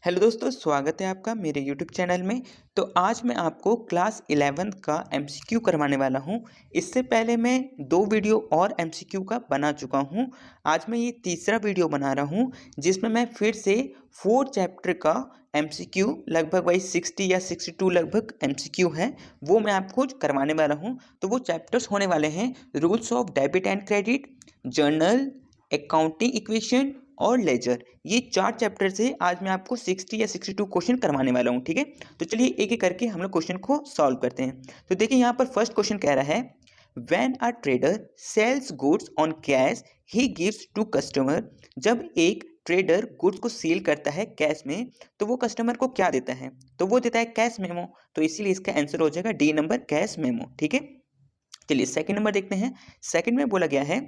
Hello दोस्तों, स्वागत है आपका मेरे यूट्यूब चैनल में। तो आज मैं आपको क्लास 11th का एमसीक्यू करवाने वाला हूं। इससे पहले मैं 2 वीडियो और एमसीक्यू का बना चुका हूं। आज मैं ये तीसरा वीडियो बना रहा हूं जिसमें मैं फिर से 4 चैप्टर का एमसीक्यू लगभग वही 60 या 62 लगभग एमसीक्यू है, वो मैं आपको करवाने वाला हूं। तो वो चैप्टर्स होने वाले हैं rules of debit and credit, journal, accounting equation और लेजर। ये 4 चैप्टर से आज मैं आपको 60 या 62 क्वेश्चन करवाने वाला हूँ। ठीक है, तो चलिए एक एक करके हम लोग क्वेश्चन को सॉल्व करते हैं। तो देखिए यहाँ पर फर्स्ट क्वेश्चन कह रहा है, when a trader sells goods on cash he gives to customer. जब एक ट्रेडर गुड्स को सेल करता है कैश में तो वो कस्टमर को क्या देता है? तो वो देता है कैश मेमो। तो इसीलिए इसका आंसर हो जाएगा डी नंबर, कैश मेमो। ठीक है, चलिए सेकंड नंबर देखते हैं। सेकंड में बोला गया है,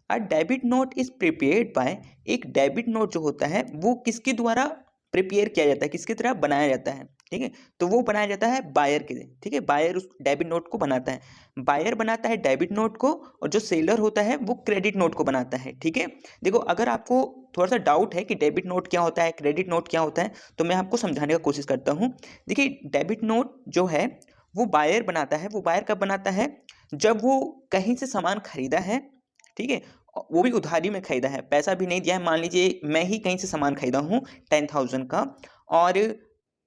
a debit note is prepared by. एक डेबिट नोट जो होता है वो किसके द्वारा प्रिपेयर किया जाता है, किसकी तरह बनाया जाता है? ठीक है, तो वो बनाया जाता है बायर के। ठीक है, बायर उस डेबिट नोट को बनाता है। बायर बनाता है डेबिट नोट को और जो सेलर होता है वो क्रेडिट नोट को बनाता है। ठीक है, देखो अगर आपको थोड़ा सा डाउट है कि डेबिट नोट क्या होता है, क्रेडिट नोट क्या होता है, तो मैं आपको समझाने का कोशिश करता हूँ। देखिए डेबिट नोट जो है वो बायर बनाता है। वो बायर कब बनाता है? जब वो कहीं से सामान खरीदा है, ठीक है, वो भी उधारी में खरीदा है, पैसा भी नहीं दिया है। मान लीजिए मैं ही कहीं से सामान खरीदा हूँ 10,000 का, और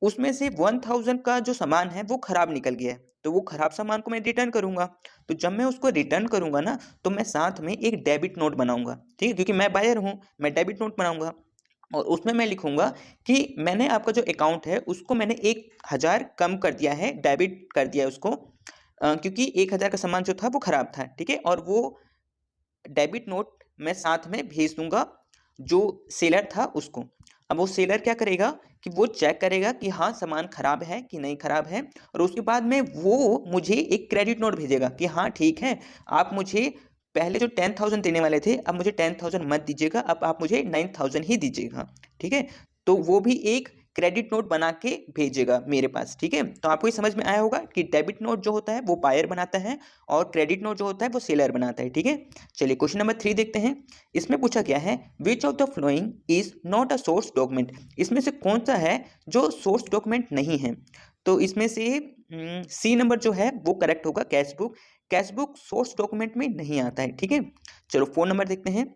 उसमें से 1,000 का जो सामान है वो खराब निकल गया है, तो वो खराब सामान को मैं रिटर्न करूंगा। तो जब मैं उसको रिटर्न करूंगा ना, तो मैं साथ में एक डेबिट नोट बनाऊंगा। ठीक है, क्योंकि मैं बायर हूँ, मैं डेबिट नोट बनाऊंगा और उसमें मैं लिखूंगा कि मैंने आपका जो अकाउंट है उसको मैंने 1,000 कम कर दिया है, डेबिट कर दिया है उसको, क्योंकि 1,000 का सामान जो था वो खराब था। ठीक है, और वो डेबिट नोट मैं साथ में भेज दूंगा जो सेलर था उसको। अब वो सेलर क्या करेगा कि वो चेक करेगा कि हाँ सामान खराब है कि नहीं खराब है, और उसके बाद में वो मुझे एक क्रेडिट नोट भेजेगा कि हाँ ठीक है, आप मुझे पहले जो 10,000 देने वाले थे अब मुझे 10,000 मत दीजिएगा, अब आप मुझे 9,000 ही दीजिएगा। ठीक है, तो वो भी एक क्रेडिट नोट बना के भेजेगा मेरे पास। ठीक है, तो आपको ये समझ में आया होगा कि डेबिट नोट जो होता है वो बायर बनाता है और क्रेडिट नोट जो होता है वो सेलर बनाता है। ठीक है, चलिए क्वेश्चन नंबर 3 देखते हैं। इसमें पूछा गया है, which of the following is not a source document. इसमें से कौन सा है जो सोर्स डॉक्यूमेंट नहीं है? तो इसमें से सी नंबर जो है वो करेक्ट होगा, cash book. Cash book source document में नहीं आता है। ठीक है, चलो 4 नंबर देखते हैं।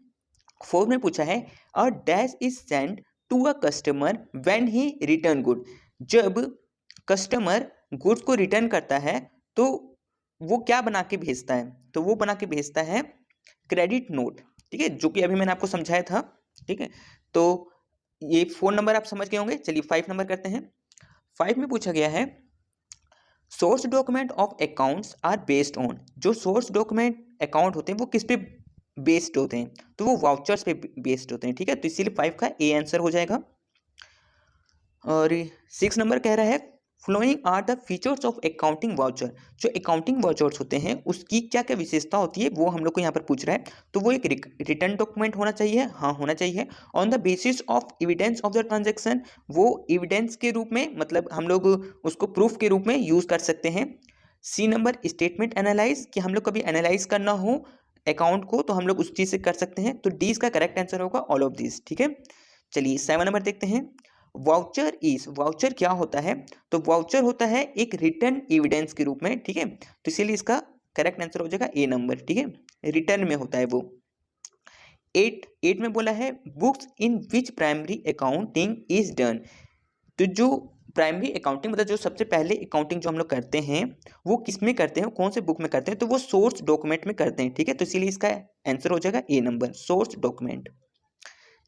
4 में पूछा है, a dash is sent to a customer when he return good. जब कस्टमर गुड्स को रिटर्न करता है तो वो क्या बना के भेजता है? तो वो बना के भेजता है क्रेडिट नोट। ठीक है, जो कि अभी मैंने आपको समझाया था। ठीक है, तो ये 4 नंबर आप समझ गए होंगे। चलिए 5 नंबर करते हैं। 5 में पूछा गया है, source document of accounts are based on. जो सोर्स डॉक्यूमेंट अकाउंट होते हैं वो किस पे बेस्ड होते हैं? तो वो वाउचर्स पे बेस्ड होते हैं। ठीक है, तो इसीलिए 5 का ए आंसर हो जाएगा। और 6 नंबर कह रहा है, following are the features of accounting voucher. जो अकाउंटिंग वाउचर्स होते हैं उसकी क्या क्या विशेषता होती है वो हम लोग को यहाँ पर पूछ रहा है। तो वो एक रिटर्न डॉक्यूमेंट होना चाहिए, हाँ होना चाहिए। On the basis of evidence of the transaction, वो एविडेंस के रूप में, मतलब हम लोग उसको प्रूफ के रूप में यूज कर सकते हैं। सी नंबर, स्टेटमेंट एनालाइज, कि हम लोग कभी एनालाइज करना हो अकाउंट को तो हम लोग उस चीज से कर सकते हैं। तो डी इसका करेक्ट आंसर होगा ऑल ऑफ दिस। ठीक है, चलिए 7 नंबर देखते हैं। वाउचर इज, वाउचर क्या होता है? तो वाउचर होता है एक रिटर्न एविडेंस के रूप में। ठीक है, तो इसीलिए इसका करेक्ट आंसर हो जाएगा ए नंबर। ठीक है, रिटर्न में होता है वो। 8 में बोला है, books in which primary accounting is done. तो जो प्राइमरी अकाउंटिंग मतलब जो सबसे पहले अकाउंटिंग जो हम लोग करते हैं वो किस में करते हैं, कौन से बुक में करते हैं? तो वो सोर्स डॉक्यूमेंट में करते हैं। ठीक है, तो इसीलिए इसका आंसर हो जाएगा ए नंबर, सोर्स डॉक्यूमेंट।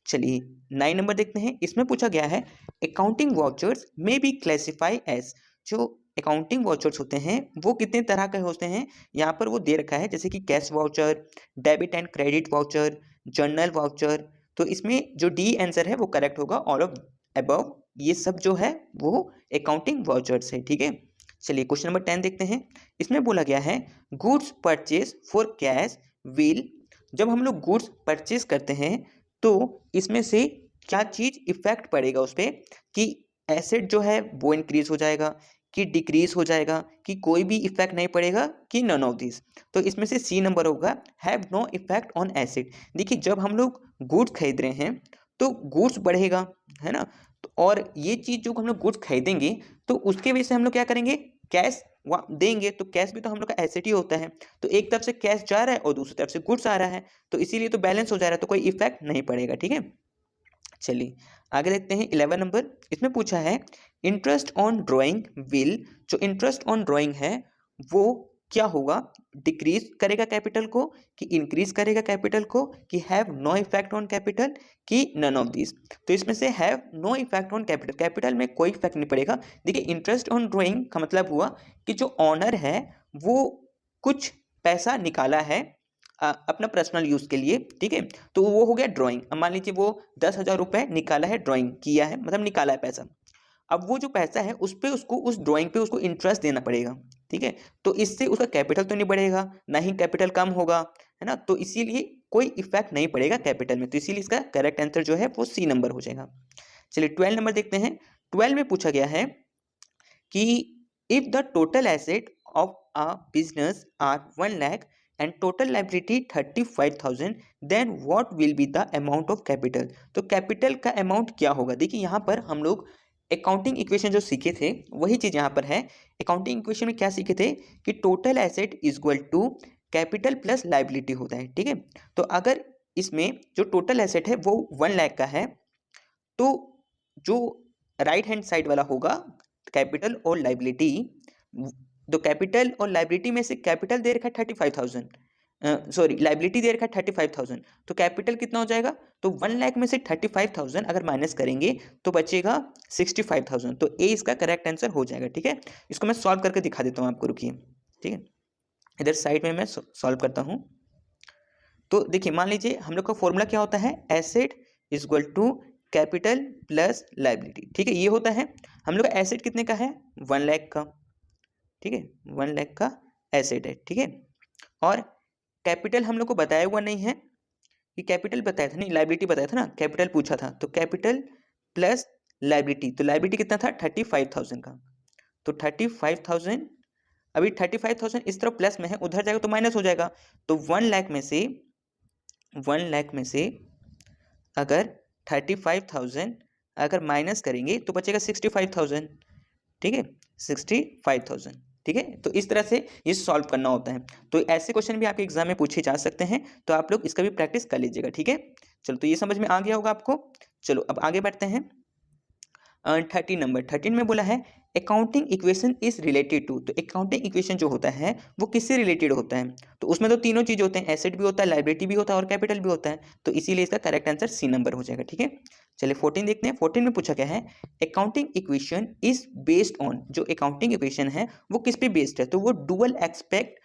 चलिए 9 नंबर देखते हैं। इसमें पूछा गया है, अकाउंटिंग वाउचर्स में बी क्लासिफाई एज। जो अकाउंटिंग वाउचर्स होते हैं वो कितने तरह के होते हैं? यहाँ पर वो दे रखा है, जैसे कि cash voucher, debit and credit voucher, journal voucher. तो इसमें जो डी आंसर है वो करेक्ट होगा, ऑल ऑफ अबव। ये सब जो है वो अकाउंटिंग वाउचर्स है। ठीक है, चलिए क्वेश्चन नंबर 10 देखते हैं। इसमें बोला गया है, goods purchase for cash will. जब हम लोग गुड्स परचेज करते हैं तो इसमें से क्या चीज इफेक्ट पड़ेगा उस पर, कि एसेट जो है वो इंक्रीज हो जाएगा कि डिक्रीज हो जाएगा, कि कोई भी इफेक्ट नहीं पड़ेगा, कि नन ऑफ दिस। तो इसमें से सी नंबर होगा, have no effect on asset. देखिए जब हम लोग गुड्स खरीद रहे हैं तो गुड्स बढ़ेगा, है ना, तो और ये चीज़ जो हम लोग गुड्स खरीदेंगे तो उसके वजह से हम लोग क्या करेंगे, कैश देंगे, तो कैश भी तो हम लोग का एसेट ही होता है। तो एक तरफ से कैश जा रहा है और दूसरी तरफ से गुड्स आ रहा है, तो इसीलिए तो बैलेंस हो जा रहा है, तो कोई इफेक्ट नहीं पड़ेगा। ठीक है, चलिए आगे देखते हैं 11 नंबर। इसमें पूछा है इंटरेस्ट ऑन ड्राइंग विल, जो इंटरेस्ट ऑन ड्राइंग है वो क्या होगा, डिक्रीज करेगा कैपिटल को कि इंक्रीज करेगा कैपिटल को, कि have no effect on capital, कि नन ऑफ दिस। तो इसमें से have no effect on capital, capital में कोई इफेक्ट नहीं पड़ेगा। देखिए इंटरेस्ट ऑन ड्राइंग का मतलब हुआ कि जो ऑनर है वो कुछ पैसा निकाला है अपना पर्सनल यूज़ के लिए। ठीक है, तो वो हो गया ड्राइंग। अब मान लीजिए वो 10,000 रुपये निकाला है, ड्राइंग किया है, मतलब निकाला है पैसा। अब वो जो पैसा है उस पे उसको, उस ड्राइंग पे उसको इंटरेस्ट देना पड़ेगा। ठीक है, तो इससे उसका कैपिटल तो नहीं बढ़ेगा, ना ही कैपिटल कम होगा, है ना, तो इसीलिए कोई इफेक्ट नहीं पड़ेगा कैपिटल में, तो इसीलिए इसका करेक्ट आंसर जो है वो सी नंबर हो जाएगा। चलिए 12 नंबर देखते हैं। 12 में पूछा गया है कि if the total asset of a business are 1 lakh and total liability 35,000 then what will be the amount of capital. तो कैपिटल का अमाउंट क्या होगा। देखिए यहाँ पर हम लोग अकाउंटिंग इक्वेशन जो सीखे थे वही चीज़ यहाँ पर है। अकाउंटिंग इक्वेशन में क्या सीखे थे कि total asset is equal to capital plus liability होता है। ठीक है, तो अगर इसमें जो टोटल एसेट है वो 1 लाख का है, तो जो राइट हैंड साइड वाला होगा कैपिटल और लाइबिलिटी, तो कैपिटल और लाइबिलिटी में से कैपिटल दे रखा है 35,000, सॉरी लाइबिलिटी दे रखा है 35,000, तो कैपिटल कितना हो जाएगा, तो 1 लाख में से 35,000 अगर माइनस करेंगे तो बचेगा 65,000, तो ए इसका करेक्ट आंसर हो जाएगा। ठीक है, इसको मैं सॉल्व करके दिखा देता हूँ आपको, रुकिए। ठीक है, इधर साइड में मैं सॉल्व करता हूँ। तो देखिए मान लीजिए हम लोग का फॉर्मूला क्या होता है, asset is equal to capital plus liability. ठीक है, ये होता है। हम लोग का एसेट कितने का है, 1 लाख का। ठीक है, 1 लाख का एसेट है। ठीक है, और कैपिटल हम लोग को बताया हुआ नहीं है कि कैपिटल बताया था, नहीं लाइबिलिटी बताया था ना, कैपिटल पूछा था, तो कैपिटल प्लस लाइबिलिटी, तो लाइबिलिटी कितना था 35,000 का, तो 35,000, अभी 35,000 इस तरफ प्लस में है, उधर जाएगा तो माइनस हो जाएगा, तो 1 लाख में से, 1 लाख में से अगर 35,000 अगर माइनस करेंगे तो बचेगा 65,000। ठीक है, 65,000। ठीक है, तो इस तरह से ये सॉल्व करना होता है। तो ऐसे क्वेश्चन भी आपके एग्जाम में पूछे जा सकते हैं, तो आप लोग इसका भी प्रैक्टिस कर लीजिएगा। ठीक है, चलो तो ये समझ में आ गया होगा आपको। चलो अब आगे बढ़ते हैं। 13 नंबर, 13 में बोला है accounting equation is related to. तो अकाउंटिंग इक्वेशन जो होता है वो किससे रिलेटेड होता है, तो उसमें तो तीनों चीज होते हैं, एसेट भी होता है, लाइबिलिटी भी होता है और कैपिटल भी होता है, तो इसीलिए इसका करेक्ट आंसर सी नंबर हो जाएगा। ठीक है, चलिए 14 देखते हैं। 14 में पूछा गया है accounting equation is based on, जो अकाउंटिंग इक्वेशन है वो किस पे बेस्ड है, तो वो डुअल एक्सपेक्ट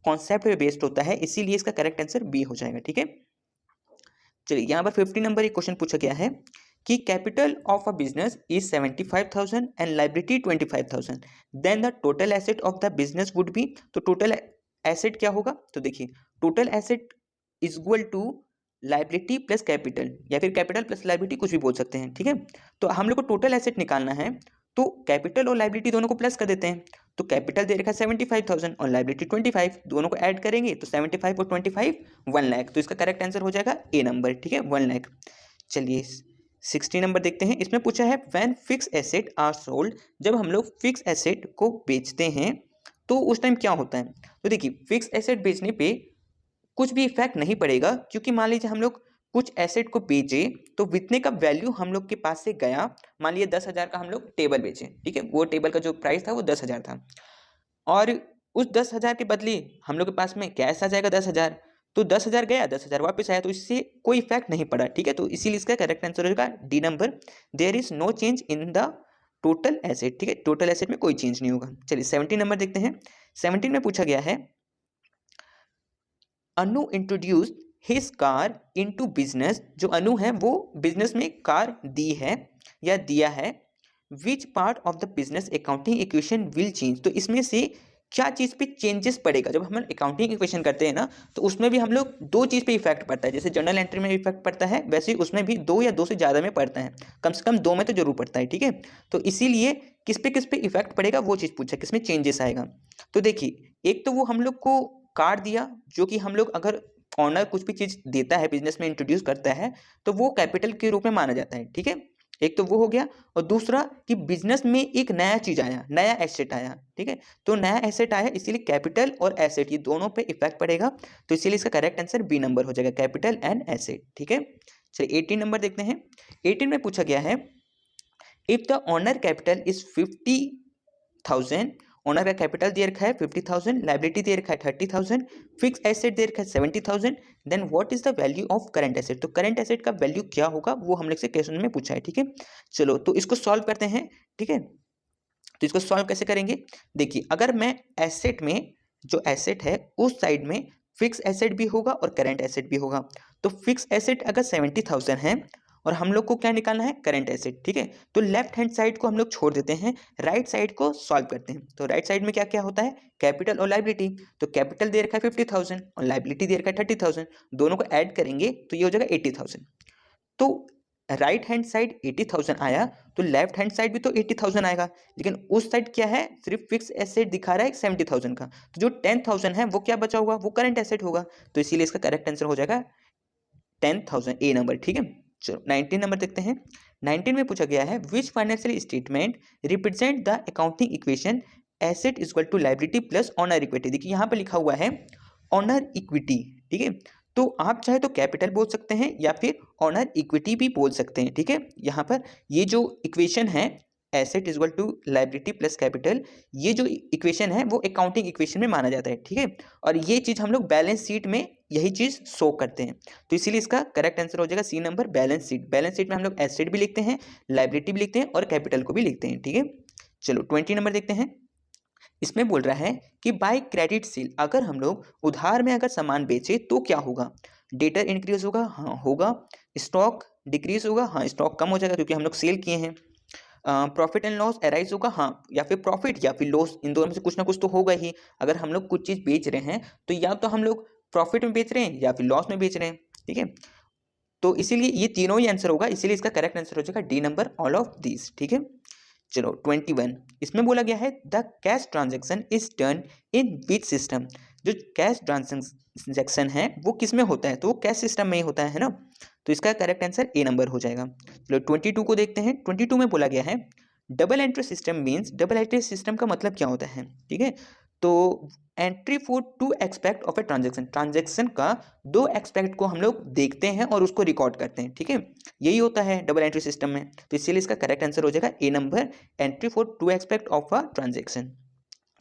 कॉन्सेप्ट पे बेस्ड होता है, इसीलिए इसका करेक्ट आंसर बी हो जाएगा। ठीक है, चलिए यहाँ पर 50 नंबर एक क्वेश्चन पूछा गया है कि capital of a business is 75,000 and liability 25,000, then the total asset of the business would be. तो टोटल एसेट क्या होगा, तो देखिए total asset is equal to liability plus capital, या फिर कैपिटल प्लस लाइबिलिटी, कुछ भी बोल सकते हैं। ठीक है, तो हम लोग को टोटल एसेट निकालना है, तो कैपिटल और लाइबिलिटी दोनों को प्लस कर देते हैं, तो कैपिटल दे रखा है 75,000 और लाइबिलिटी 25, दोनों को ऐड करेंगे तो 75 और 25 1 लाख, तो इसका करेक्ट आंसर हो जाएगा ए नंबर। ठीक है, 1 लाख। चलिए 60 नंबर देखते हैं। इसमें पूछा है when fix asset are sold, जब हम लोग फिक्स एसेट को बेचते हैं तो उस टाइम क्या होता है। तो देखिए फिक्स एसेट बेचने पे कुछ भी इफेक्ट नहीं पड़ेगा, क्योंकि मान लीजिए हम लोग कुछ एसेट को बेचे तो जितने का वैल्यू हम लोग के पास से गया, मान लीजिए 10,000 का हम लोग टेबल बेचे। ठीक है, वो टेबल का जो प्राइस था वो 10,000 था, और उस 10,000 के बदले हम लोग के पास में कैश आ जाएगा 10,000, तो 10,000 गया 10,000 वापस आया, तो इससे कोई इफेक्ट नहीं पड़ा। ठीक है, तो इसीलिए इसका करेक्ट आंसर होगा D number, there is no change in the total asset. ठीक है, टोटल एसेट में कोई चेंज नहीं होगा। चलिए 17 नंबर देखते हैं। 17 में पूछा गया है Anu introduce his car into business, जो अनु है वो बिजनेस में कार दी है या दिया है, which part of the business accounting equation will change. तो इसमें से क्या चीज़ पे चेंजेस पड़ेगा। जब हम अकाउंटिंग इक्वेशन करते हैं ना, तो उसमें भी हम लोग दो चीज़ पे इफेक्ट पड़ता है, जैसे जर्नल एंट्री में इफेक्ट पड़ता है, वैसे ही उसमें भी दो या दो से ज़्यादा में पड़ता है, कम से कम दो में तो जरूर पड़ता है। ठीक है, तो इसीलिए किस पे इफेक्ट पड़ेगा वो चीज़ पूछा, किस में चेंजेस आएगा। तो देखिए एक तो वो हम लोग को कार्ड दिया, जो कि हम लोग अगर ऑनर कुछ भी चीज़ देता है बिजनेस में इंट्रोड्यूस करता है तो वो कैपिटल के रूप में माना जाता है। ठीक है, एक तो वो हो गया, और दूसरा कि बिजनेस में एक नया चीज आया, नया एसेट आया, ठीक है। तो नया एसेट आया, इसीलिए कैपिटल और एसेट ये दोनों पे इफेक्ट पड़ेगा, तो इसीलिए इसका करेक्ट आंसर बी नंबर हो जाएगा, कैपिटल एंड एसेट, ठीक है। चलिए 18 नंबर देखते हैं। 18 में पूछा गया है, if the owner capital is 50,000, owner का कैपिटल दे रखा है 50,000, लाइबिलिटी दे रखा है 30,000, फिक्स एसेट दे रखा है 70,000, then what is the value of current asset. तो करंट एसेट का वैल्यू क्या होगा वो हम लोग से क्वेश्चन में पूछा है, ठीक है। चलो तो इसको सॉल्व करते हैं, ठीक है। तो इसको सॉल्व कैसे करेंगे, देखिए अगर मैं एसेट में, जो एसेट है उस साइड में फिक्स एसेट भी होगा और करंट एसेट भी होगा, तो फिक्स एसेट अगर 70,000 है और हम लोग को क्या निकालना है, करंट एसेट, ठीक है। तो लेफ्ट हैंड साइड को हम लोग छोड़ देते हैं, राइट साइड को सॉल्व करते हैं। तो राइट साइड में क्या क्या होता है, कैपिटल और लाइबिलिटी। तो कैपिटल दे रखा है 50,000 और लाइबिलिटी दे रखा है 30,000, दोनों को ऐड करेंगे तो ये हो जाएगा 80,000। तो राइट हैंड साइड 80,000 आया, तो लेफ्ट हैंड साइड भी तो 80,000 आएगा, लेकिन उस साइड क्या है, सिर्फ फिक्स एसेट दिखा रहा है 70,000 का, तो जो 10,000 है वो क्या बचा होगा, वो करंट एसेट होगा, तो इसीलिए इसका करेक्ट आंसर हो जाएगा 10,000, ए नंबर, ठीक है। चलो 19 नंबर देखते हैं। 19 में पूछा गया है, which financial statement represent the accounting equation asset is equal to liability plus owner equity. देखिए यहाँ पे लिखा हुआ है ऑनर इक्विटी, ठीक है। तो आप चाहे तो कैपिटल बोल सकते हैं या फिर ऑनर इक्विटी भी बोल सकते हैं, ठीक है। यहाँ पर ये जो इक्वेशन है asset is equal to liability plus capital, ये जो इक्वेशन है वो अकाउंटिंग इक्वेशन में माना जाता है, ठीक है। और ये चीज़ हम लोग बैलेंस शीट में यही चीज़ शो करते हैं, तो इसीलिए इसका करेक्ट आंसर हो जाएगा C number, balance sheet. Balance sheet में हम लोग एसेट भी लिखते हैं, लाइबिलिटी भी लिखते हैं और कैपिटल को भी लिखते हैं, ठीक है। चलो 20 नंबर देखते हैं। इसमें बोल रहा है कि बाय क्रेडिट सेल, अगर हम लोग उधार में अगर सामान बेचे तो क्या होगा, डेटर इंक्रीज होगा, हाँ होगा, स्टॉक डिक्रीज होगा, हाँ स्टॉक कम हो जाएगा क्योंकि हम लोग सेल किए हैं, प्रॉफिट एंड लॉस अराइज होगा, हाँ, या फिर प्रॉफिट या फिर लॉस, इन दोनों में से कुछ ना कुछ तो होगा ही। अगर हम लोग कुछ चीज़ बेच रहे हैं तो या तो हम लोग प्रॉफिट में बेच रहे हैं या फिर लॉस में बेच रहे हैं, ठीक है। तो इसीलिए ये तीनों ही आंसर होगा, इसीलिए इसका करेक्ट आंसर हो जाएगा D number, all of this, ठीक है। चलो 21, इसमें बोला गया है the cash transaction is done in which system. जो कैश ट्रांजेक्शन है वो किस में होता है, तो वो कैश सिस्टम में ही होता है ना, तो इसका करेक्ट आंसर ए नंबर हो जाएगा। चलो 22 को देखते हैं। 22 में बोला गया है double entry system means, double entry system का मतलब क्या होता है, ठीक है। तो entry for two expect of a transaction, transaction का दो एक्सपेक्ट को हम लोग देखते हैं और उसको रिकॉर्ड करते हैं, ठीक है। यही होता है डबल एंट्री सिस्टम में, तो इसीलिए इसका करेक्ट आंसर हो जाएगा A number, entry for two expect of a transaction.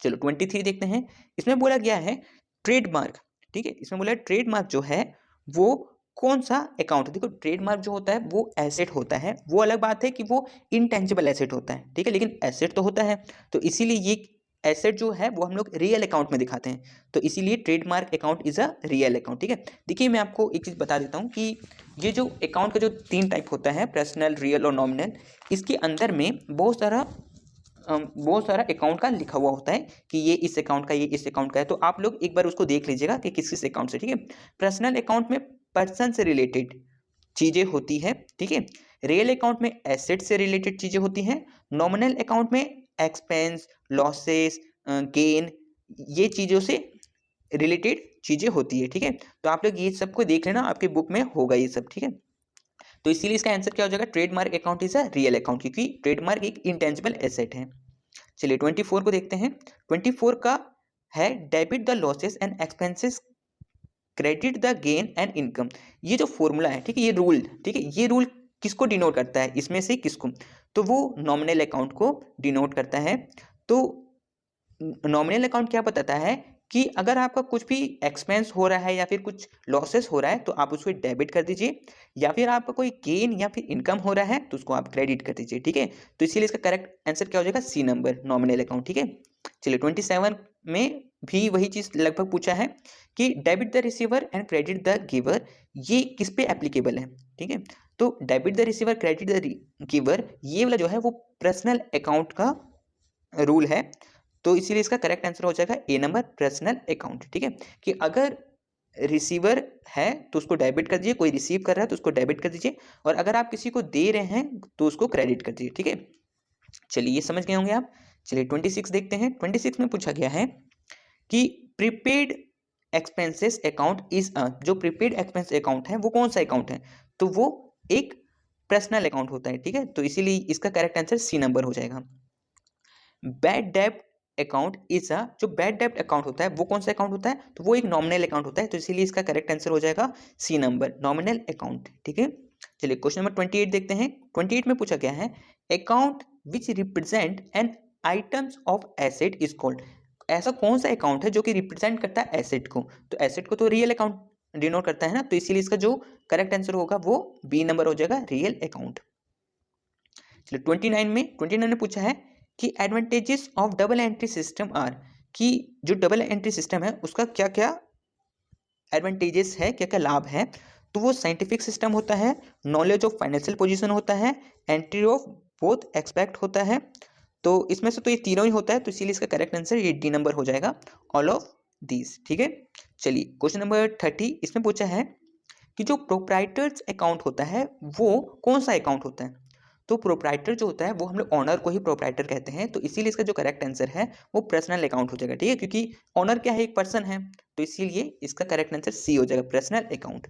चलो 23 देखते हैं। इसमें बोला गया है ट्रेडमार्क, ठीक है। इसमें बोला है ट्रेडमार्क जो है वो कौन सा अकाउंट, देखो ट्रेडमार्क जो होता है वो एसेट होता है, वो अलग बात है कि वो इनटेंजिबल एसेट होता है, ठीक है, लेकिन एसेट तो होता है, तो इसीलिए ये एसेट जो है वो हम लोग रियल अकाउंट में दिखाते हैं, तो इसीलिए trademark account is a real account, ठीक है। देखिए मैं आपको एक चीज़ बता देता हूँ कि ये जो अकाउंट का जो 3 टाइप होता है, पर्सनल, रियल और नॉमिनल, इसके अंदर में बहुत सारा अकाउंट का लिखा हुआ होता है कि ये इस अकाउंट का, ये इस अकाउंट का है, तो आप लोग एक बार उसको देख लीजिएगा कि किस किस अकाउंट से, ठीक है। पर्सनल अकाउंट में पर्सन से रिलेटेड चीज़ें होती है, ठीक है। रियल अकाउंट में एसेट से रिलेटेड चीज़ें होती हैं, नॉमिनल अकाउंट में एक्सपेंस, लॉसेस, गेन, ये चीज़ों से रिलेटेड चीज़ें होती है, ठीक है। तो आप लोग ये सबको देख लेना, आपके बुक में होगा ये सब, ठीक है। तो इसीलिए इसका आंसर क्या हो जाएगा, trademark account is a real account, क्योंकि ट्रेडमार्क एक इंटेंजिबल एसेट है। चलिए 24 को देखते हैं। 24 का है debit the losses and expenses, credit the gain and income. ये जो फॉर्मूला है, ठीक है, ये रूल, ठीक है, ये रूल किसको डिनोट करता है, इसमें से किसको, तो वो नॉमिनल अकाउंट को डिनोट करता है। तो नॉमिनल अकाउंट क्या बताता है कि अगर आपका कुछ भी एक्सपेंस हो रहा है या फिर कुछ लॉसेस हो रहा है तो आप उसको डेबिट कर दीजिए, या फिर आपका कोई गेन या फिर इनकम हो रहा है तो उसको आप क्रेडिट कर दीजिए, ठीक है। तो इसीलिए इसका करेक्ट आंसर क्या हो जाएगा, सी नंबर, नॉमिनल अकाउंट, ठीक है। चलिए 27 में भी वही चीज़ लगभग पूछा है कि debit the receiver and credit the giver, ये किस पे एप्लीकेबल है, ठीक है। तो debit the receiver, credit the giver, ये वाला जो है वो पर्सनल अकाउंट का रूल है, तो इसीलिए इसका करेक्ट आंसर हो जाएगा ए नंबर, पर्सनल अकाउंट, ठीक है। कि अगर रिसीवर है तो उसको डेबिट कर दीजिए, कोई रिसीव कर रहा है तो उसको डेबिट कर दीजिए, और अगर आप किसी को दे रहे हैं तो उसको क्रेडिट कर दीजिए, ठीक है। चलिए ये समझ गए होंगे आप। चलिए 26 देखते हैं। 26 में पूछा गया है कि prepaid expenses account is a, जो प्रीपेड एक्सपेंस अकाउंट है वो कौन सा अकाउंट है, तो वो एक पर्सनल अकाउंट होता है, ठीक है। तो इसीलिए इसका करेक्ट आंसर सी नंबर हो जाएगा। बैड डेब्ट अकाउंट इज अ, जो बैड डेब्ट अकाउंट होता है वो कौन सा अकाउंट होता है, तो वो एक नॉमिनल अकाउंट होता है, तो इसीलिए इसका करेक्ट आंसर हो जाएगा सी नंबर, नॉमिनल अकाउंट, ठीक है। चलिए क्वेश्चन नंबर 28 देखते हैं। 28 में पूछा गया है account which represent N items of asset is called. ऐसा कौन सा अकाउंट है जो कि रिप्रेजेंट करता है एसेट को, तो एसेट को तो रियल अकाउंट डिनोट करता है ना, तो इसीलिए इसका जो करेक्ट आंसर होगा वो बी नंबर हो जाएगा, रियल अकाउंट। चलिए 29 में पूछा है कि advantages of double entry system are, कि जो डबल एंट्री सिस्टम है उसका क्या क्या एडवांटेजेस है, क्या क्या लाभ है, तो वो साइंटिफिक सिस्टम होता है, नॉलेज ऑफ फाइनेंशियल पोजीशन होता है, एंट्री ऑफ बोथ एक्सपेक्ट होता है। तो इसमें से तो ये तीनों ही होता है, तो इसीलिए इसका करेक्ट आंसर ये डी नंबर हो जाएगा, ऑल ऑफ दीज, ठीक है। चलिए क्वेश्चन नंबर 30 इसमें पूछा है कि जो प्रोप्राइटर्स अकाउंट होता है वो कौन सा अकाउंट होता है, तो प्रोप्राइटर जो होता है वो हम लोग ऑनर को ही प्रोप्राइटर कहते हैं, तो इसीलिए इसका जो करेक्ट आंसर है वो पर्सनल अकाउंट हो जाएगा, ठीक है, क्योंकि ऑनर क्या है, एक पर्सन है, तो इसीलिए इसका करेक्ट आंसर सी हो जाएगा, पर्सनल अकाउंट।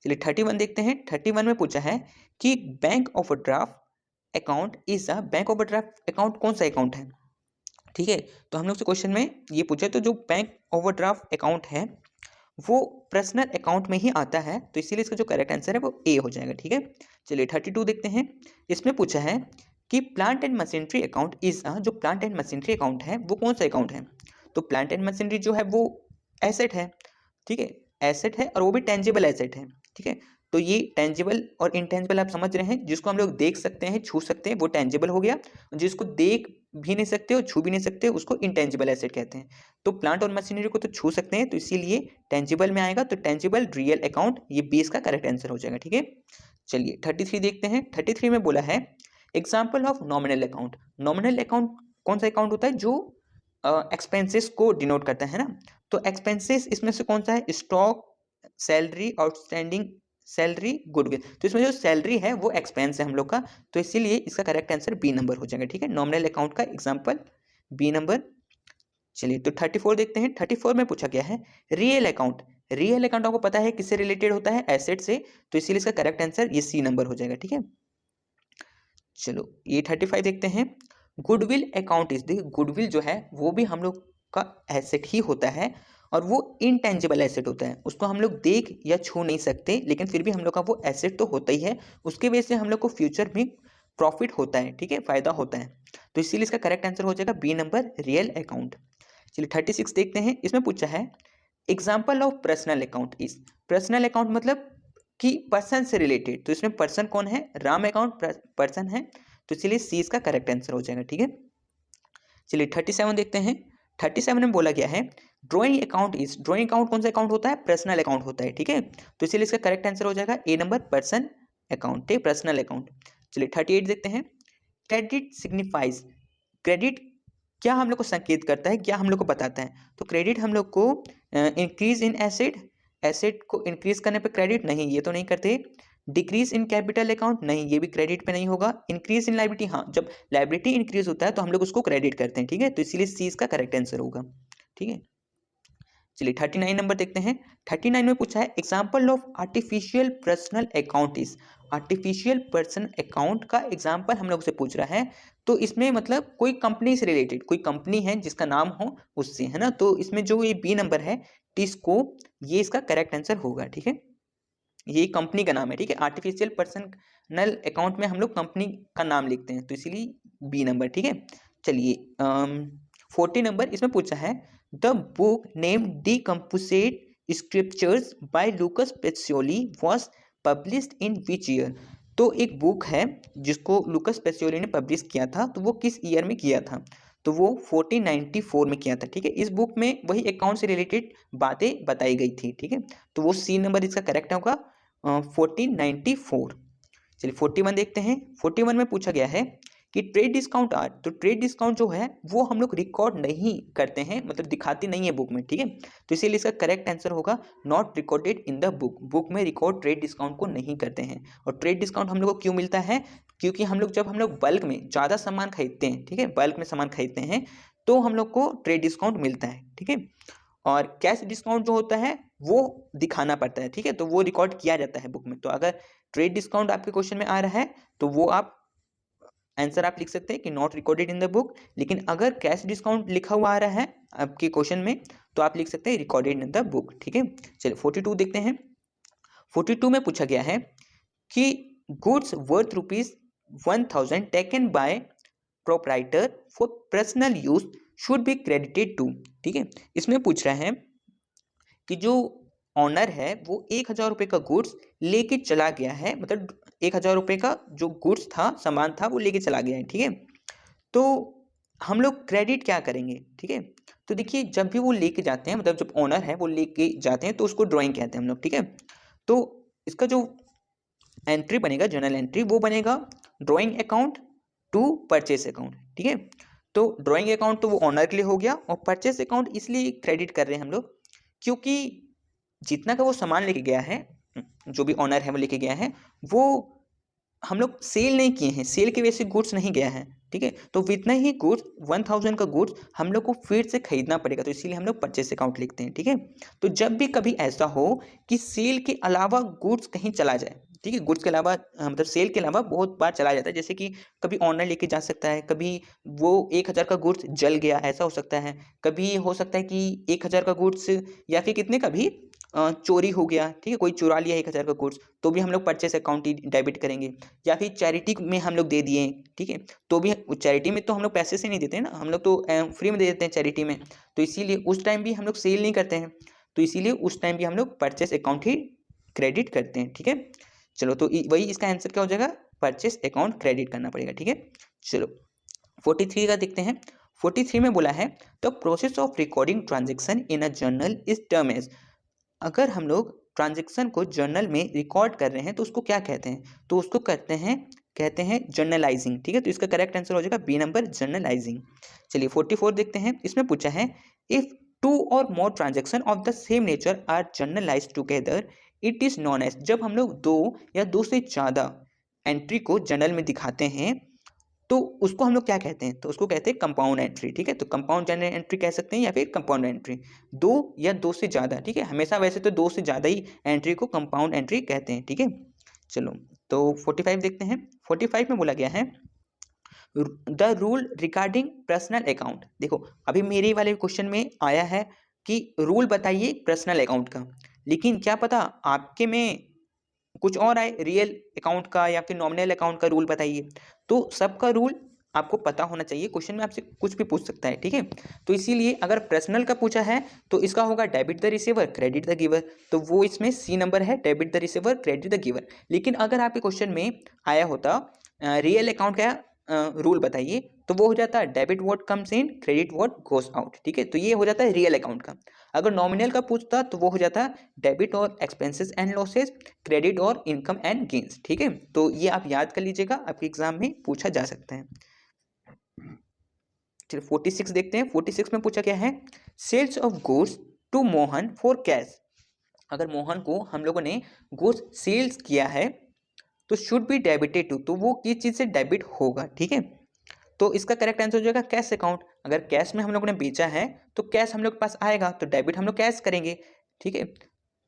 चलिए 31 देखते हैं। 31 में पूछा है कि bank overdraft account is a, bank overdraft account कौन सा अकाउंट है, ठीक है। तो हम लोग से क्वेश्चन में ये पूछा, तो जो बैंक ओवरड्राफ्ट अकाउंट है वो पर्सनल अकाउंट में ही आता है, तो इसीलिए इसका जो करेक्ट आंसर है वो ए हो जाएगा, ठीक है। चलिए 32 देखते हैं। इसमें पूछा है कि plant and machinery account is a, जो प्लांट एंड मशीनरी अकाउंट है वो कौन सा अकाउंट है, तो प्लांट एंड मशीनरी जो है वो एसेट है, ठीक है, एसेट है और वो भी टेंजिबल एसेट है, ठीक है। तो ये टेंजिबल और इनटेंजिबल आप समझ रहे हैं, जिसको हम लोग देख सकते हैं, छू सकते हैं, वो टेंजिबल हो गया, जिसको देख भी नहीं सकते और छू भी नहीं सकते उसको इनटेंजिबल एसेट कहते हैं। तो प्लांट और मशीनरी को तो छू सकते हैं, तो इसीलिए टेंजिबल में आएगा, तो टेंजिबल रियल अकाउंट, ये 20 का करेक्ट आंसर हो जाएगा, ठीक है। चलिए 33 देखते हैं। 33 में बोला है example of nominal account. Nominal account कौन सा अकाउंट होता है, जो एक्सपेंसेस को डिनोट करता है ना, तो एक्सपेंसेस इसमें से कौन सा है, stock, salary, outstanding salary, goodwill, तो इसमें जो सैलरी है वो एक्सपेंस है हम लोग का, तो इसीलिए इसका करेक्ट आंसर बी नंबर हो जाएगा, ठीक है, नॉमिनल अकाउंट का एग्जांपल बी नंबर। चलिए तो 34 देखते हैं। 34 में पूछा गया है रियल अकाउंट। रियल अकाउंट आपको पता है किससे रिलेटेड होता है, एसेट से, तो इसीलिए इसका करेक्ट आंसर ये सी नंबर हो जाएगा, ठीक है। चलो ये 35 देखते हैं। गुडविल अकाउंट इज, देखिए गुडविल जो है वो भी हम लोग का एसेट ही होता है, और वो इनटेंजिबल एसेट होता है, उसको हम लोग देख या छू नहीं सकते, लेकिन फिर भी हम लोग का वो एसेट तो होता ही है, उसके वजह से हम लोग को फ्यूचर में प्रॉफिट होता है, ठीक है, फायदा होता है, तो इसीलिए इसका करेक्ट आंसर हो जाएगा बी नंबर, रियल अकाउंट। चलिए 36 देखते हैं। इसमें पूछा है example of personal account is, personal account मतलब कि पर्सन से रिलेटेड, तो इसमें पर्सन कौन है, राम अकाउंट पर्सन है, तो इसलिए सी इसका करेक्ट आंसर हो जाएगा, ठीक है। चलिए 37 देखते हैं। 37 में बोला गया है drawing account is, drawing account कौन सा अकाउंट होता है, पर्सनल अकाउंट होता है, ठीक है, तो इसीलिए इसका करेक्ट आंसर हो जाएगा ए नंबर, पर्सन अकाउंट, ठीक, पर्सनल अकाउंट। चलिए 38 देखते हैं। क्रेडिट सिग्निफाइज, क्रेडिट क्या हम लोग को संकेत करता है, क्या हम लोग को बताता है, तो क्रेडिट हम लोग को इंक्रीज इन एसेट, एसेट को इंक्रीज करने पे क्रेडिट, नहीं ये तो नहीं करते। डिक्रीज इन कैपिटल अकाउंट, नहीं ये भी क्रेडिट पे नहीं होगा। इंक्रीज इन लाइबिलिटी, हाँ जब लाइबिलिटी इंक्रीज होता है तो हम लोग उसको क्रेडिट करते हैं, ठीक है, तो इसीलिए सी इसका करेक्ट आंसर होगा, ठीक है। चलिए 39 नंबर देखते हैं। 39 में पूछा है example of artificial personal account is, artificial person account का एग्जाम्पल हम लोग से पूछ रहा है, तो इसमें मतलब कोई कंपनी से रिलेटेड, कोई कंपनी है जिसका नाम हो उससे, है ना, तो इसमें जो ये बी नंबर है टिस्को, ये इसका करेक्ट आंसर होगा, ठीक है, ये कंपनी का नाम है, ठीक है, आर्टिफिशियल पर्सनल अकाउंट में हम लोग कंपनी का नाम लिखते हैं, तो इसीलिए बी नंबर, ठीक है। चलिए 40 नंबर, इसमें पूछा है the book name D composite scriptures by Lucas Pacioli was published in which year, तो एक बुक है जिसको लूकस पेसियोली ने पब्लिश किया था, तो वो किस ईयर में किया था, तो वो 1494 में किया था, ठीक है। इस बुक में वही अकाउंट से रिलेटेड बातें बताई गई थी, ठीक है, तो वो सी नंबर इसका करेक्ट होगा, 1494। चलिए 41 देखते हैं। 41 में पूछा गया है कि ट्रेड डिस्काउंट आर, तो ट्रेड डिस्काउंट जो है वो हम लोग रिकॉर्ड नहीं करते हैं, मतलब दिखाते नहीं है बुक में, ठीक है, तो इसीलिए इसका करेक्ट आंसर होगा not recorded in the book, book में रिकॉर्ड ट्रेड डिस्काउंट को नहीं करते हैं। और ट्रेड डिस्काउंट हम लोग को क्यों मिलता है, क्योंकि हम लोग जब हम लोग बल्क में ज़्यादा सामान खरीदते हैं, ठीक है, बल्क में सामान खरीदते हैं तो हम लोग को ट्रेड डिस्काउंट मिलता है, ठीक है। और कैश डिस्काउंट जो होता है वो दिखाना पड़ता है, ठीक है, तो वो रिकॉर्ड किया जाता है बुक में, तो अगर ट्रेड डिस्काउंट आपके क्वेश्चन में आ रहा है तो वो आप आंसर आप लिख सकते हैं कि not recorded in the book. लेकिन अगर कैश डिस्काउंट लिखा हुआ आ रहा है आपके क्वेश्चन में तो आप लिख सकते हैं रिकॉर्डेड इन द बुक। ठीक है, चलिए 42 देखते हैं। 42 में पूछा गया है कि goods worth ₹1000 taken by proprietor for personal use should be credited to. ठीक है, इसमें पूछ रहा है कि जो ऑनर है वो 1000 रुपये का गुड्स लेके चला गया है, मतलब 1000 रुपये का जो गुड्स था, सामान था, वो लेके चला गया है। ठीक है, तो हम लोग क्रेडिट क्या करेंगे? ठीक है, तो देखिए जब भी वो लेके जाते हैं, मतलब जब ऑनर है वो लेके जाते हैं तो उसको ड्राइंग कहते हैं हम लोग। ठीक है, तो इसका जो एंट्री बनेगा, जर्नल एंट्री, वो बनेगा drawing account to purchase account. ठीक है, तो ड्राइंग अकाउंट तो वो ऑनर के लिए हो गया, और परचेस अकाउंट इसलिए क्रेडिट कर रहे हैं हम लोग क्योंकि जितना का वो सामान लेके गया है, जो भी ऑनर है वो लेके गया है, वो हम लोग सेल नहीं किए हैं, सेल की वजह से गुड्स नहीं गया है। ठीक है, तो इतना ही गुड्स 1000 का गुड्स हम लोग को फिर से खरीदना पड़ेगा, तो इसीलिए हम लोग परचेस अकाउंट लिखते हैं। ठीक है, तो जब भी कभी ऐसा हो कि सेल के अलावा गुड्स कहीं चला जाए, ठीक है, गुड्स के अलावा मतलब सेल के अलावा बहुत बार चला जाता है, जैसे कि कभी ऑनर लेके जा सकता है, कभी वो 1000 का गुड्स जल गया, ऐसा हो सकता है, कभी हो सकता है कि 1000 का गुड्स या फिर कितने का भी चोरी हो गया। ठीक है, कोई चुरा लिया 1000 का गुड्स, तो भी हम लोग परचेस अकाउंट ही डेबिट करेंगे। या फिर चैरिटी में हम लोग दे दिए, ठीक है, तो भी चैरिटी में तो हम लोग पैसे से नहीं देते हैं ना, हम लोग तो फ्री में दे देते हैं चैरिटी में, तो इसीलिए उस टाइम भी हम लोग सेल नहीं करते हैं, तो इसीलिए उस टाइम भी हम लोग परचेस अकाउंट ही क्रेडिट करते हैं। ठीक है, चलो तो वही इसका आंसर क्या हो जाएगा, परचेस अकाउंट क्रेडिट करना पड़ेगा। ठीक है, चलो 43 का देखते हैं। 43 में बोला है the process of recording transaction in a journal is term as. अगर हम लोग ट्रांजेक्शन को जर्नल में रिकॉर्ड कर रहे हैं तो उसको क्या कहते हैं, तो उसको कहते हैं जर्नलाइजिंग। ठीक है, तो इसका करेक्ट आंसर हो जाएगा बी नंबर, जर्नलाइजिंग। चलिए 44 देखते हैं। इसमें पूछा है इफ 2 और more transaction of the same nature are journalized together it is known as. जब हम लोग 2 या 2 से ज़्यादा एंट्री को जर्नल में दिखाते हैं तो उसको हम लोग क्या कहते हैं, तो उसको कहते हैं कंपाउंड एंट्री। ठीक है, तो कंपाउंड जर्नल एंट्री कह सकते हैं या फिर कंपाउंड एंट्री, 2 या 2 से ज़्यादा। ठीक है, हमेशा वैसे तो 2 से ज़्यादा ही एंट्री को कंपाउंड एंट्री कहते हैं। ठीक है, चलो तो 45 देखते हैं। 45 में बोला गया है the rule regarding personal account. देखो अभी मेरे वाले क्वेश्चन में आया है कि रूल बताइए पर्सनल अकाउंट का, लेकिन क्या पता आपके में कुछ और आए, रियल अकाउंट का या फिर नॉमिनल अकाउंट का रूल बताइए। तो सबका रूल आपको पता होना चाहिए, क्वेश्चन में आपसे कुछ भी पूछ सकता है। ठीक है, तो इसीलिए अगर पर्सनल का पूछा है तो इसका होगा debit the receiver credit the giver, तो वो इसमें सी नंबर है, debit the receiver credit the giver. लेकिन अगर आपके क्वेश्चन में आया होता रियल अकाउंट का रूल बताइए, तो वो हो जाता है debit what comes in credit what goes out. ठीक है, तो ये हो जाता है रियल अकाउंट का। अगर नॉमिनल का पूछता तो वो हो जाता डेबिट और एक्सपेंसेस एंड लॉसेस क्रेडिट और इनकम एंड गेन्स। ठीक है, तो ये आप याद कर लीजिएगा, आपके एग्जाम में पूछा जा सकता है। चलिए 46 देखते हैं। 46 में पूछा क्या है sales of goods to Mohan for cash. अगर मोहन को हम लोगों ने गुड्स सेल्स किया है तो शुड बी डेबिटेड टू, तो वो किस चीज़ से डेबिट होगा। ठीक है, तो इसका करेक्ट आंसर हो जाएगा कैश अकाउंट। अगर कैश में हम लोगों ने बेचा है तो कैश हम लोग के पास आएगा, तो डेबिट हम लोग कैश करेंगे। ठीक है,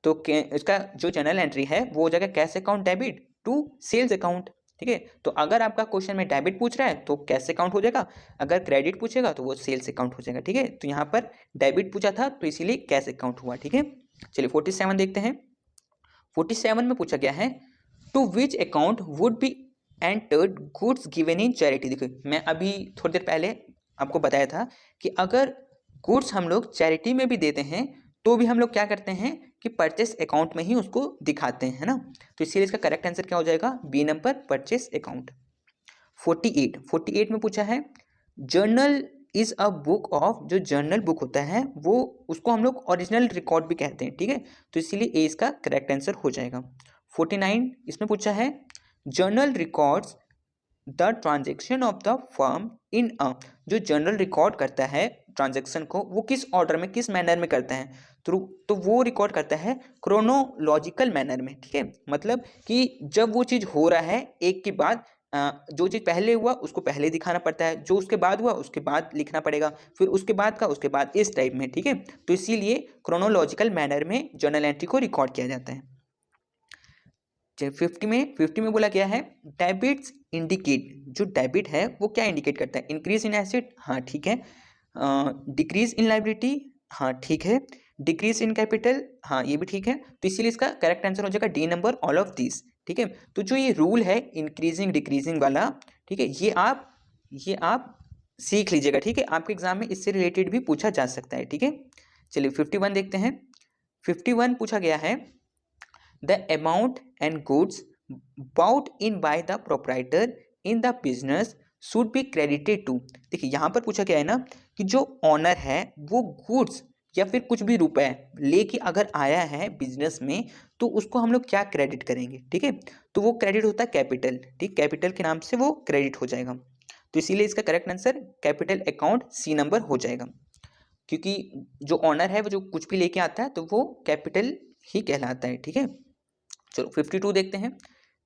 तो इसका जो जर्नल एंट्री है वो हो जाएगा cash account debit to sales account. ठीक है, तो अगर आपका क्वेश्चन में डेबिट पूछ रहा है तो कैश अकाउंट हो जाएगा, अगर क्रेडिट पूछेगा तो वो सेल्स अकाउंट हो जाएगा। ठीक है, तो यहाँ पर डेबिट पूछा था तो इसीलिए कैश अकाउंट हुआ। ठीक है, चलिए 47 देखते हैं। 47 में पूछा गया है to which account would be entered goods given in charity. देखिए मैं अभी थोड़ी देर पहले आपको बताया था कि अगर गुड्स हम लोग चैरिटी में भी देते हैं तो भी हम लोग क्या करते हैं कि परचेस अकाउंट में ही उसको दिखाते हैं, है ना, तो इसीलिए इसका करेक्ट आंसर क्या हो जाएगा बी नंबर, परचेस अकाउंट। 48 में पूछा है journal is a book of, जो जर्नल बुक होता है वो उसको हम लोग ओरिजिनल रिकॉर्ड भी कहते हैं। ठीक है, तो इसीलिए ए इसका करेक्ट आंसर हो जाएगा। 49 इसमें पूछा है journal records the transaction of the firm in a, जो जर्नल रिकॉर्ड करता है ट्रांजेक्शन को वो किस ऑर्डर में, किस मैनर में करता है, तो वो रिकॉर्ड करता है क्रोनोलॉजिकल मैनर में। ठीक है, मतलब कि जब वो चीज़ हो रहा है एक के बाद जो चीज़ पहले हुआ उसको पहले दिखाना पड़ता है, जो उसके बाद हुआ उसके बाद लिखना पड़ेगा, फिर उसके बाद का उसके बाद, इस टाइप में। ठीक है, तो इसीलिए क्रोनोलॉजिकल मैनर में जर्नल एंट्री को रिकॉर्ड किया जाता है। चलिए 50 में बोला गया है डेबिट्स इंडिकेट, जो डेबिट है वो क्या इंडिकेट करता है, इंक्रीज इन एसेट, हाँ ठीक है, डिक्रीज इन लाइबिलिटी, हाँ ठीक है, डिक्रीज इन कैपिटल, हाँ ये भी ठीक है। तो इसीलिए इसका करेक्ट आंसर हो जाएगा D number, all of this, ठीक है। तो जो ये रूल है इंक्रीजिंग डिक्रीजिंग वाला, ठीक है, ये आप सीख लीजिएगा, ठीक है, आपके एग्जाम में इससे रिलेटेड भी पूछा जा सकता है, ठीक है। चलिए 51 देखते हैं। 51 पूछा गया है the amount and goods bought in by the proprietor in the business should be credited to। देखिए यहाँ पर पूछा गया है ना कि जो ऑनर है वो गुड्स या फिर कुछ भी रुपए लेके अगर आया है बिजनेस में तो उसको हम लोग क्या क्रेडिट करेंगे, ठीक है। तो वो क्रेडिट होता है कैपिटल, ठीक, कैपिटल के नाम से वो क्रेडिट हो जाएगा। तो इसीलिए इसका correct answer capital account C number हो जाएगा, क्योंकि जो ऑनर है वो जो कुछ भी लेके आता है तो वो कैपिटल ही कहलाता है, ठीक है। चलो 52 देखते हैं।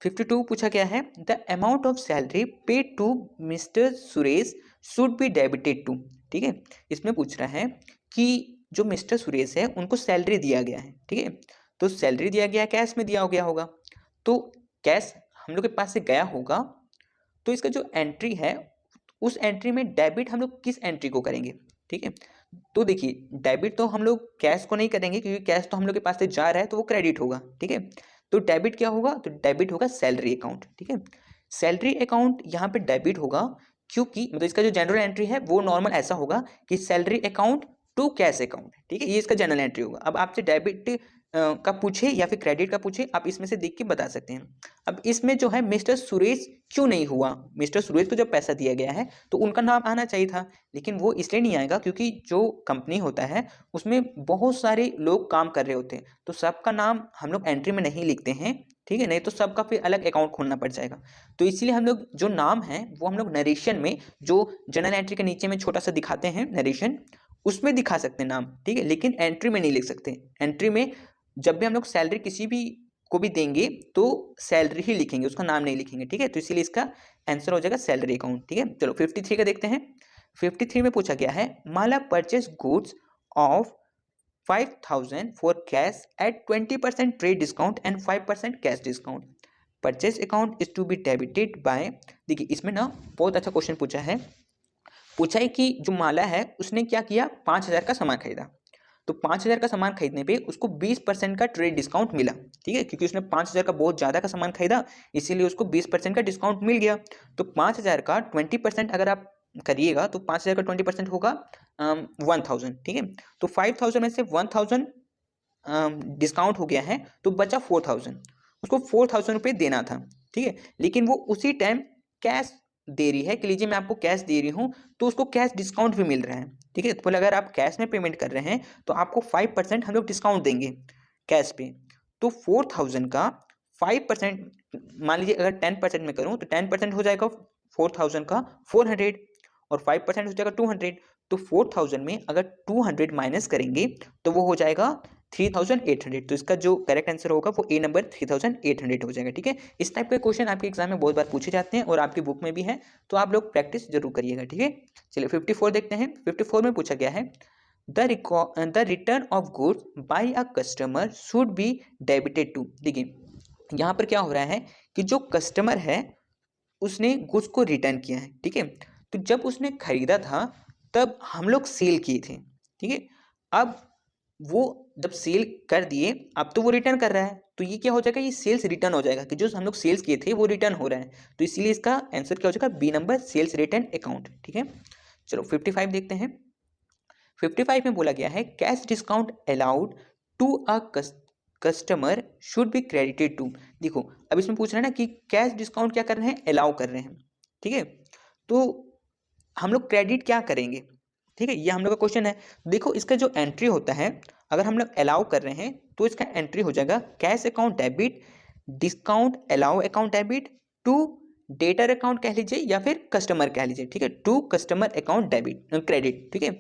52 पूछा गया है the amount of salary paid to mister Suresh should be debited to, ठीक है। इसमें पूछ रहा है कि जो मिस्टर सुरेश है उनको सैलरी दिया गया है, ठीक है। तो सैलरी दिया गया कैश में दिया गया होगा, तो कैश हम लोग के पास से गया होगा, तो इसका जो एंट्री है उस एंट्री में डेबिट हम लोग किस एंट्री को करेंगे, ठीक है। तो देखिए डेबिट तो हम लोग कैश को नहीं करेंगे क्योंकि कैश तो हम लोग के पास से जा रहा है तो वो क्रेडिट होगा, ठीक है। तो डेबिट क्या होगा, तो डेबिट होगा सैलरी अकाउंट, ठीक है। सैलरी अकाउंट यहाँ पे डेबिट होगा क्योंकि मतलब इसका जो जनरल एंट्री है वो नॉर्मल ऐसा होगा कि salary account to cash account, ठीक है, ये इसका जनरल एंट्री होगा। अब आपसे डेबिट का पूछे या फिर क्रेडिट का पूछे, आप इसमें से देख के बता सकते हैं। अब इसमें जो है मिस्टर सुरेश क्यों नहीं हुआ, मिस्टर सुरेश को जब पैसा दिया गया है तो उनका नाम आना चाहिए था, लेकिन वो इसलिए नहीं आएगा क्योंकि जो कंपनी होता है उसमें बहुत सारे लोग काम कर रहे होते हैं, तो सबका नाम हम लोग एंट्री में नहीं लिखते हैं, ठीक है, नहीं तो सबका फिर अलग अकाउंट खोलना पड़ जाएगा। तो इसीलिए हम लोग जो नाम है वो हम लोग नरेशन में, जो जनरल एंट्री के नीचे में छोटा सा दिखाते हैं नरेशन, उसमें दिखा सकते हैं नाम, ठीक है, लेकिन एंट्री में नहीं लिख सकते। एंट्री में जब भी हम लोग सैलरी किसी भी को भी देंगे तो सैलरी ही लिखेंगे, उसका नाम नहीं लिखेंगे, ठीक है। तो इसीलिए इसका आंसर हो जाएगा सैलरी अकाउंट, ठीक है। चलो 53 का देखते हैं। 53 में पूछा गया है Mala purchase goods of 5000 for cash at 20% trade discount and 5% cash discount, purchase account is to be debited by. देखिए इसमें ना बहुत अच्छा क्वेश्चन पूछा है कि जो माला है उसने क्या किया, 5000 का सामान खरीदा, तो 5000 का सामान खरीदने पे उसको 20% का ट्रेड डिस्काउंट मिला, ठीक है, क्योंकि उसने 5000 का बहुत ज़्यादा का सामान खरीदा इसीलिए उसको 20% का डिस्काउंट मिल गया। तो 5000 का 20% अगर आप करिएगा तो 5000 का 20% होगा 1000, ठीक है। तो 5000 में से 1000 डिस्काउंट हो गया है तो बचा 4000, उसको 4000 रुपये देना था, ठीक है, लेकिन वो उसी टाइम कैश दे रही है कि लीजिए मैं आपको कैश दे रही हूँ, तो उसको कैश डिस्काउंट भी मिल रहा है, ठीक है। तो अगर आप कैश में पेमेंट कर रहे हैं तो आपको 5% हम लोग डिस्काउंट देंगे कैश पे। तो 4000 का 5%, मान लीजिए अगर 10% में करूँ तो 10% हो जाएगा 4000 का 400 और 5% हो जाएगा 200। तो 4000 में अगर 200 माइनस करेंगे तो वो हो जाएगा 3800। तो इसका जो करेक्ट आंसर होगा वो ए नंबर 3800 हो जाएगा, ठीक है। इस टाइप के क्वेश्चन आपके एग्जाम में बहुत बार पूछे जाते हैं और आपकी बुक में भी है, तो आप लोग प्रैक्टिस जरूर करिएगा, ठीक है। चलिए 54 देखते हैं। 54 में पूछा गया है the return of goods by a customer should be debited to. देखिए यहाँ पर क्या हो रहा है कि जो कस्टमर है उसने गुड्स को रिटर्न किया है, ठीक है। तो जब उसने खरीदा था तब हम लोग सेल किए थे, ठीक है। अब वो जब सेल कर दिए अब तो वो रिटर्न कर रहा है, तो ये क्या हो जाएगा, ये सेल्स रिटर्न हो जाएगा कि जो हम लोग सेल्स किए थे वो रिटर्न हो रहा है। तो इसीलिए इसका आंसर क्या हो जाएगा, B number sales return account, ठीक है। चलो 55 देखते हैं। 55 में बोला गया है cash discount allowed to a customer should be credited to. देखो अब इसमें पूछ रहे हैं ना कि कैश डिस्काउंट क्या कर रहे हैं, अलाउ कर रहे हैं, ठीक है। तो हम लोग क्रेडिट क्या करेंगे, ठीक है, ये हम लोग का क्वेश्चन है। देखो इसका जो एंट्री होता है अगर हम लोग अलाउ कर रहे हैं तो इसका एंट्री हो जाएगा cash account debit, discount allow account debit to debtor account कह लीजिए या फिर कस्टमर कह लीजिए, ठीक है, to customer account debit credit, ठीक है।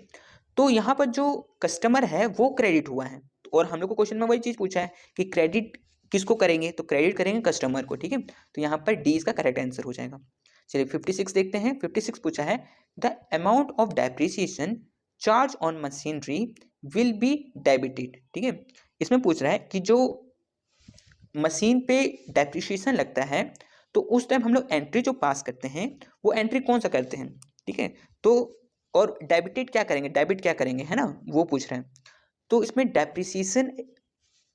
तो यहाँ पर जो कस्टमर है वो क्रेडिट हुआ है और हम लोग को क्वेश्चन में वही चीज़ पूछा है कि क्रेडिट किसको करेंगे, तो क्रेडिट करेंगे कस्टमर को, ठीक है। तो यहाँ पर डी इसका करेक्ट आंसर हो जाएगा। चलिए 56 देखते हैं। 56 पूछा है the amount of depreciation charge on machinery will be debited, ठीक है। इसमें पूछ रहा है कि जो मशीन पे डेप्रिसिएशन लगता है तो उस टाइम हम लोग एंट्री जो पास करते हैं वो एंट्री कौन सा करते हैं, ठीक है। तो और डेबिट क्या करेंगे है ना, वो पूछ रहे हैं। तो इसमें डेप्रिसिएशन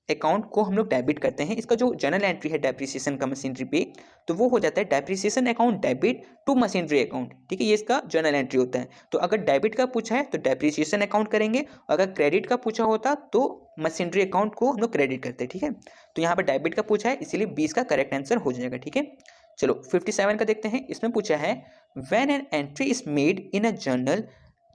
अकाउंट को हम लोग डेबिट करते हैं। इसका जो जनरल एंट्री है डेप्रिसिएशन का मशीनरी पे, तो वो हो जाता है depreciation account debit to machinery account, ठीक है। ये इसका जनरल एंट्री होता है। तो अगर डेबिट का पूछा है तो डेप्रिसिएशन अकाउंट करेंगे, अगर क्रेडिट का पूछा होता तो मशीनरी अकाउंट को हम लोग क्रेडिट करते हैं, ठीक है। तो यहाँ पर डेबिट का पूछा है, इसीलिए 20 का करेक्ट आंसर हो जाएगा, ठीक है। चलो 57 का देखते हैं। इसमें पूछा है when an entry is made in a journal,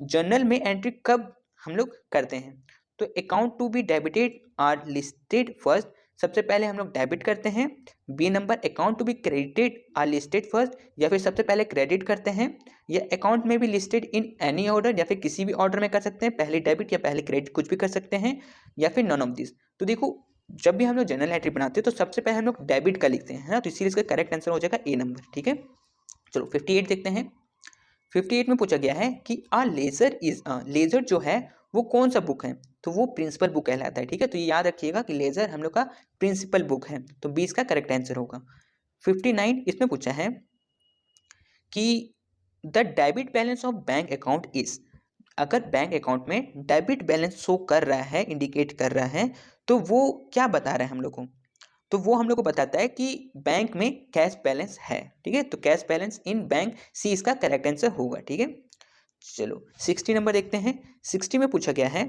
journal में एंट्री कब हम लोग करते हैं। तो account to be debited are listed first, सबसे पहले हम लोग डेबिट करते हैं। B number account to be credited are listed first, या फिर सबसे पहले क्रेडिट करते हैं, या अकाउंट में भी लिस्टेड इन एनी ऑर्डर, या फिर किसी भी ऑर्डर में कर सकते हैं, पहले डेबिट या पहले क्रेडिट कुछ भी कर सकते हैं, या फिर नॉन ऑफ दिस। तो देखो जब भी हम लोग जनरल एंट्री बनाते हैं तो सबसे पहले हम लोग डेबिट का लिखते हैं, है ना, तो इसीलिए इसका करेक्ट आंसर हो जाएगा ए नंबर, ठीक है। चलो 58 देखते हैं। 58 में पूछा गया है कि आ लेजर इज लेजर जो है वो कौन सा बुक है, तो वो प्रिंसिपल बुक कहलाता है, ठीक है। तो ये याद रखिएगा कि लेजर हम लोग का प्रिंसिपल बुक है, तो 20 का करेक्ट आंसर होगा। 59 इसमें पूछा है कि the debit balance of bank account is, अगर बैंक अकाउंट में डेबिट बैलेंस शो कर रहा है, इंडिकेट कर रहा है, तो वो क्या बता रहा है हम लोग को, तो वो हम लोग को बताता है कि बैंक में कैश बैलेंस है, ठीक है। तो कैश बैलेंस इन बैंक, सी इसका करेक्ट आंसर होगा, ठीक है। चलो 60 नंबर देखते हैं। 60 में पूछा गया है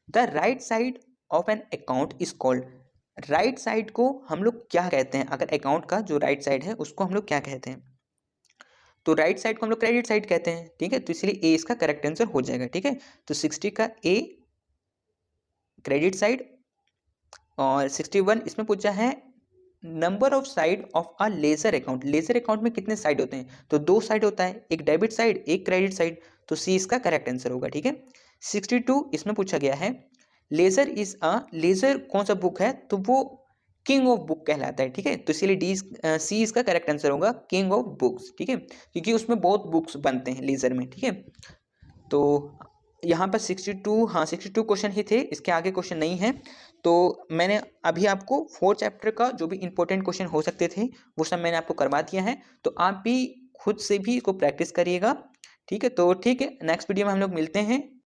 the right side of an account is called, right side को हम लोग क्या कहते हैं, अगर अकाउंट का जो राइट साइड है उसको हम लोग क्या कहते हैं, तो राइट साइड को हम लोग क्रेडिट साइड कहते हैं, ठीक है। तो इसलिए ए इसका करेक्ट आंसर हो जाएगा, ठीक है। तो 60 का ए क्रेडिट साइड, और 61 इसमें पूछा है number of side of a ledger account, ledger account में कितने साइड होते हैं, तो 2 साइड होता है, एक डेबिट साइड एक क्रेडिट साइड, तो सी इसका करेक्ट आंसर होगा, ठीक है। 62 इसमें पूछा गया है लेजर इज अ, लेजर कौन सा बुक है, तो वो किंग ऑफ बुक कहलाता है, ठीक है। तो इसीलिए डी सी इसका करेक्ट आंसर होगा किंग ऑफ बुक्स, ठीक है, क्योंकि उसमें बहुत बुक्स बनते हैं लेजर में, ठीक है। तो यहाँ पर 62, हाँ 62 क्वेश्चन ही थे, इसके आगे क्वेश्चन नहीं है। तो मैंने अभी आपको 4 चैप्टर का जो भी इंपॉर्टेंट क्वेश्चन हो सकते थे वो सब मैंने आपको करवा दिया है, तो आप भी खुद से भी इसको प्रैक्टिस करिएगा, ठीक है। तो ठीक है, नेक्स्ट वीडियो में हम लोग मिलते हैं।